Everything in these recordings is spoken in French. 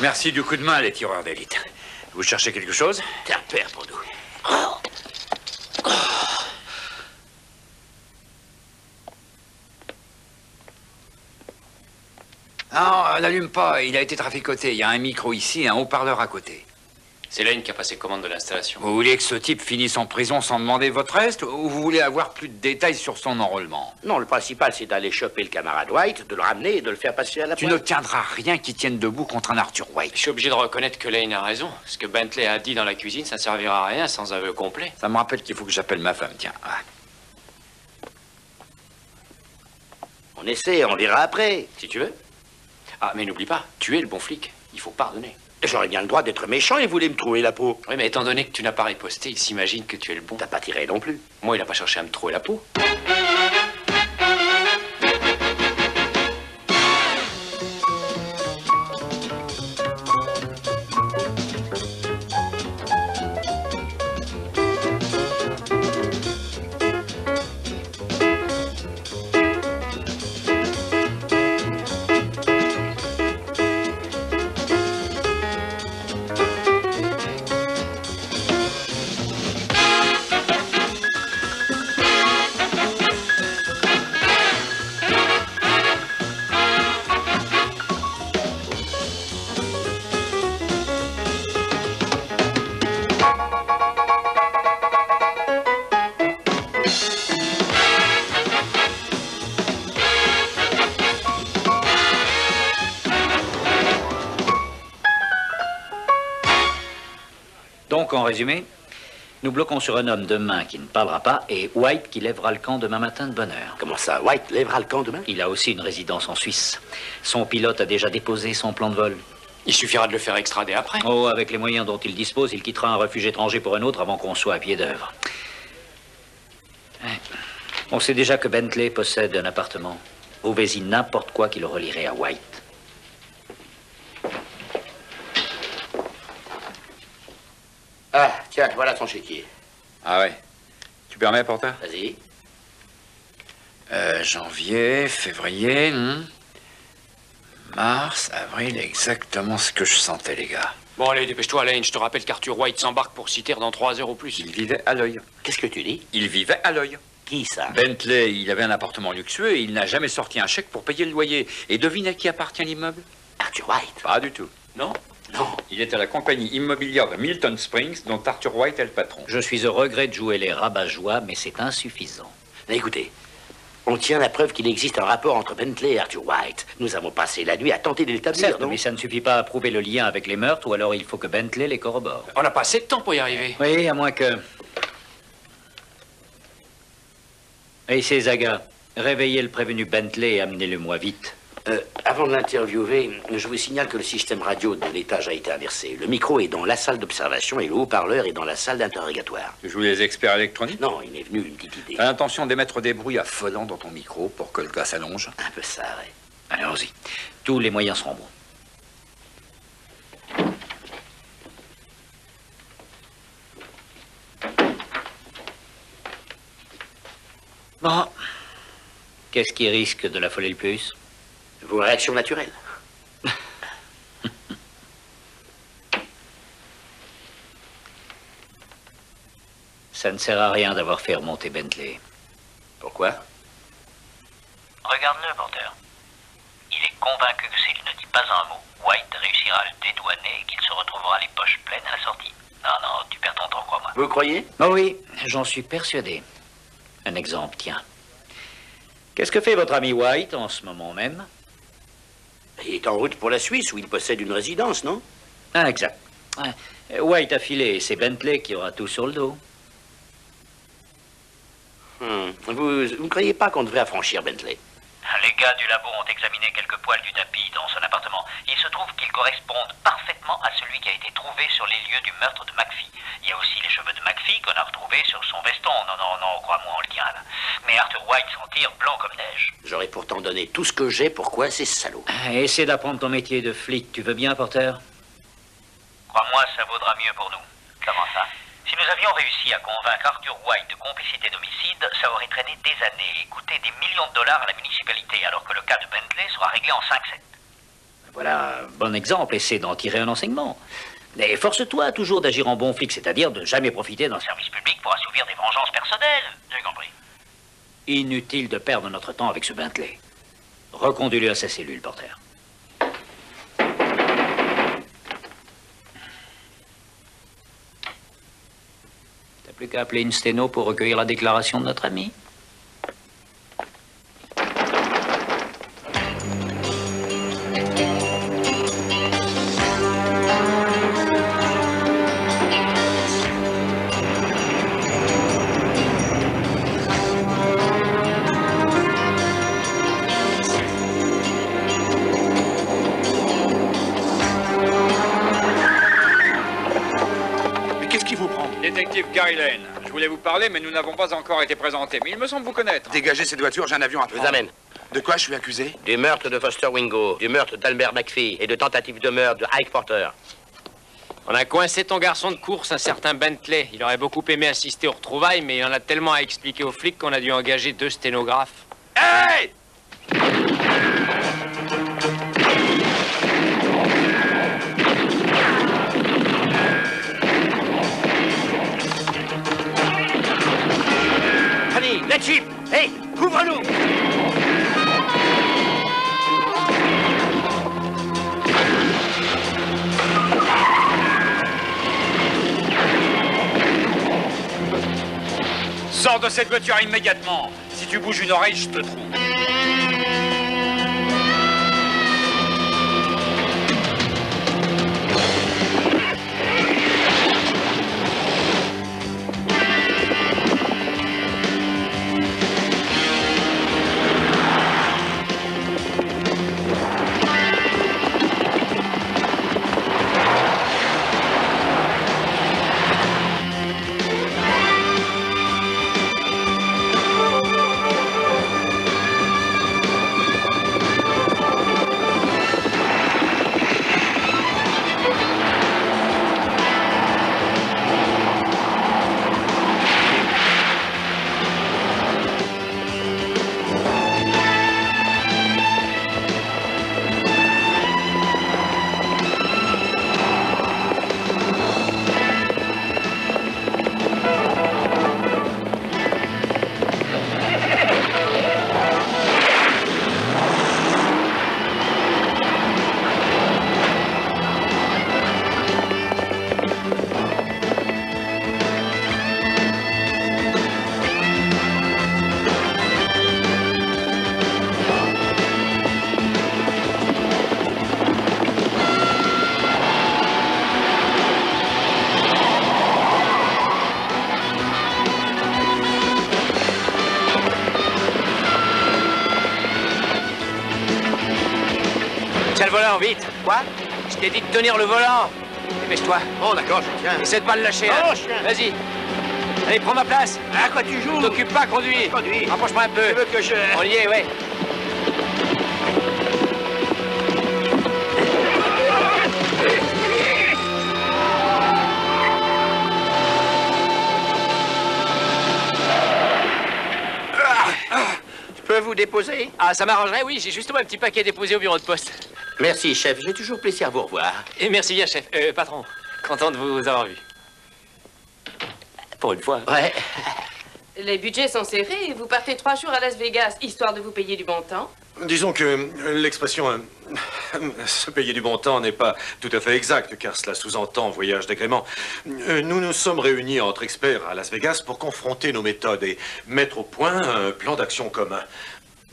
Merci du coup de main, les tireurs d'élite. Vous cherchez quelque chose? T'es un père pour nous. Non, n'allume pas. Il a été traficoté. Il y a un micro ici et un haut-parleur à côté. C'est Lane qui a passé commande de l'installation. Vous voulez que ce type finisse en prison sans demander votre reste ou vous voulez avoir plus de détails sur son enrôlement? Non, le principal, c'est d'aller choper le camarade White, de le ramener et de le faire passer à la Tu pointe. n'obtiendras rien qui tienne debout contre un Arthur White. Je suis obligé de reconnaître que Lane a raison. Ce que Bentley a dit dans la cuisine, ça ne servira à rien sans aveu complet. Ça me rappelle qu'il faut que j'appelle ma femme, tiens. Ah. On essaie, on verra après. Si tu veux. Ah, mais n'oublie pas, tu es le bon flic. Il faut pardonner. J'aurais bien le droit d'être méchant et vous voulez me trouver la peau. Oui, mais étant donné que tu n'as pas riposté, il s'imagine que tu es le bon. T'as pas tiré non plus. Moi, il n'a pas cherché à me trouver la peau. Donc, en résumé, nous bloquons sur un homme demain qui ne parlera pas et White qui lèvera le camp demain matin de bonne heure. Comment ça, White lèvera le camp demain? Il a aussi une résidence en Suisse. Son pilote a déjà déposé son plan de vol. Il suffira de le faire extrader après. Oh, avec les moyens dont il dispose, il quittera un refuge étranger pour un autre avant qu'on soit à pied d'œuvre. On sait déjà que Bentley possède un appartement. Trouvez-y n'importe quoi qui le relierait à White. Ah, tiens, voilà ton chéquier. Ah ouais. Tu permets, porteur? Vas-y. Janvier, février, mars, avril, exactement ce que je sentais, les gars. Bon, allez, dépêche-toi, Lane. Je te rappelle qu'Arthur White s'embarque pour Citer dans 3 heures au plus. Il vivait à l'œil. Qu'est-ce que tu dis? Il vivait à l'œil. Qui ça? Bentley, il avait un appartement luxueux et il n'a jamais sorti un chèque pour payer le loyer. Et devine à qui appartient l'immeuble? Arthur White. Pas du tout. Non? Non. Il est à la compagnie immobilière de Milton Springs, dont Arthur White est le patron. Je suis au regret de jouer les rabat-joie, mais c'est insuffisant. Mais écoutez, on tient la preuve qu'il existe un rapport entre Bentley et Arthur White. Nous avons passé la nuit à tenter de l'établir, Certes, non? mais ça ne suffit pas à prouver le lien avec les meurtres, ou alors il faut que Bentley les corrobore. On n'a pas assez de temps pour y arriver. Oui, à moins que... Essayez, Zaga. Réveillez le prévenu Bentley et amenez-le-moi vite. Avant de l'interviewer, je vous signale que le système radio de l'étage a été inversé. Le micro est dans la salle d'observation et le haut-parleur est dans la salle d'interrogatoire. Tu joues les experts électroniques? Non, il m'est venu une petite idée. T'as l'intention d'émettre des bruits affolants dans ton micro pour que le gars s'allonge? Un peu ça, ouais. Allons-y. Tous les moyens seront bons. Bon. Qu'est-ce qui risque de l'affoler le plus? Vos réactions naturelles. Ça ne sert à rien d'avoir fait remonter Bentley. Pourquoi? Regarde-le, porteur. Il est convaincu que s'il ne dit pas un mot, White réussira à le dédouaner et qu'il se retrouvera les poches pleines à la sortie. Non, non, tu perds ton temps, crois-moi. Vous croyez? Oh oui, j'en suis persuadé. Un exemple, tiens. Qu'est-ce que fait votre ami White en ce moment même? Il est en route pour la Suisse, où il possède une résidence, non? Ah, exact. White a filé, c'est Bentley qui aura tout sur le dos. Vous ne croyez pas qu'on devrait affranchir Bentley? Les gars du labo ont examiné quelques poils du tapis dans son appartement. Il se trouve qu'ils correspondent parfaitement à celui qui a été trouvé sur les lieux du meurtre de McPhee. Il y a aussi les cheveux de McPhee qu'on a retrouvés sur son veston. Non, crois-moi, on le tient là. Mais Arthur White s'en tire blanc comme neige. J'aurais pourtant donné tout ce que j'ai pour coincer ce salaud. Essaie d'apprendre ton métier de flic. Tu veux bien, Porter? Crois-moi, ça vaudra mieux pour nous. Comment ça? Si nous avions réussi à convaincre Arthur White de complicité d'homicide, ça aurait traîné des années et coûté des millions de dollars à la municipalité, alors que le cas de Bentley sera réglé en 5-7. Voilà un bon exemple. Essaie d'en tirer un enseignement. Et force-toi toujours d'agir en bon flic, c'est-à-dire de jamais profiter d'un Service public pour assouvir des vengeances personnelles. J'ai compris. Inutile de perdre notre temps avec ce Bentley. Reconduis-le à sa cellule, Porter. T'as plus qu'à appeler une sténo pour recueillir la déclaration de notre ami. Détective Gary Lane. Je voulais vous parler, mais nous n'avons pas encore été présentés. Mais il me semble vous connaître. Dégagez cette voiture, j'ai un avion à Je prendre. vous amène. De quoi je suis accusé? Du meurtre de Foster Wingo, du meurtre d'Albert McPhee et de tentative de meurtre de Ike Porter. On a coincé ton garçon de course, un certain Bentley. Il aurait beaucoup aimé assister aux retrouvailles, mais il en a tellement à expliquer aux flics qu'on a dû engager 2 sténographes. Hey! Honey, la Jeep! Hey, couvre-nous! Sors de cette voiture immédiatement. Si tu bouges une oreille, je te trouve. Tiens le volant, vite. Quoi? Je t'ai dit de tenir le volant. Dépêche-toi. Oh, d'accord, je tiens. Essaie de pas le lâcher. Oh, hein. chien. Vas-y. Allez, prends ma place. À quoi tu joues? T'occupe pas, conduis. Conduis. Rapproche-moi un peu. Tu veux que je... On y est, ouais. Je peux vous déposer? Ah, ça m'arrangerait, oui. J'ai justement un petit paquet déposé au bureau de poste. Merci, chef. J'ai toujours plaisir à vous revoir. Et merci bien, chef. Patron, content de vous avoir vu. Pour une fois. Ouais. Les budgets sont serrés et vous partez 3 jours à Las Vegas, histoire de vous payer du bon temps. Disons que l'expression se payer du bon temps n'est pas tout à fait exacte, car cela sous-entend voyage d'agrément. Nous nous sommes réunis entre experts à Las Vegas pour confronter nos méthodes et mettre au point un plan d'action commun.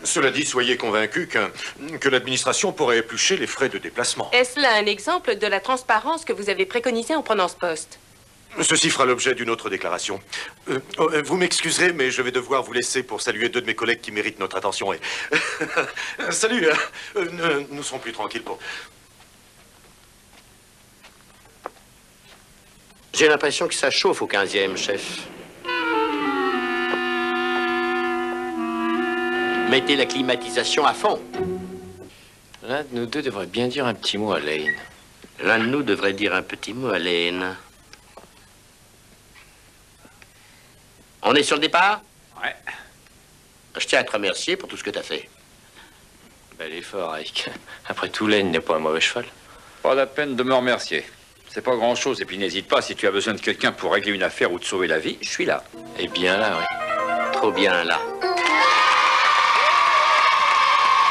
Cela dit, soyez convaincus que l'administration pourrait éplucher les frais de déplacement. Est-ce là un exemple de la transparence que vous avez préconisée en prenant ce poste? Ceci fera l'objet d'une autre déclaration. Vous m'excuserez, mais je vais devoir vous laisser pour saluer 2 de mes collègues qui méritent notre attention. Et... Salut, nous serons plus tranquilles pour... J'ai l'impression que ça chauffe au 15e, chef. Mettez la climatisation à fond. L'un de nous deux devrait bien dire un petit mot à Lane. L'un de nous devrait dire un petit mot à Lane. On est sur le départ? Ouais. Je tiens à te remercier pour tout ce que tu as fait. Bel effort, Ike. Après tout, Lane n'est pas un mauvais cheval. Pas la peine de me remercier. C'est pas grand-chose, et puis n'hésite pas, si tu as besoin de quelqu'un pour régler une affaire ou te sauver la vie, je suis là. Et bien là, oui. Trop bien, là.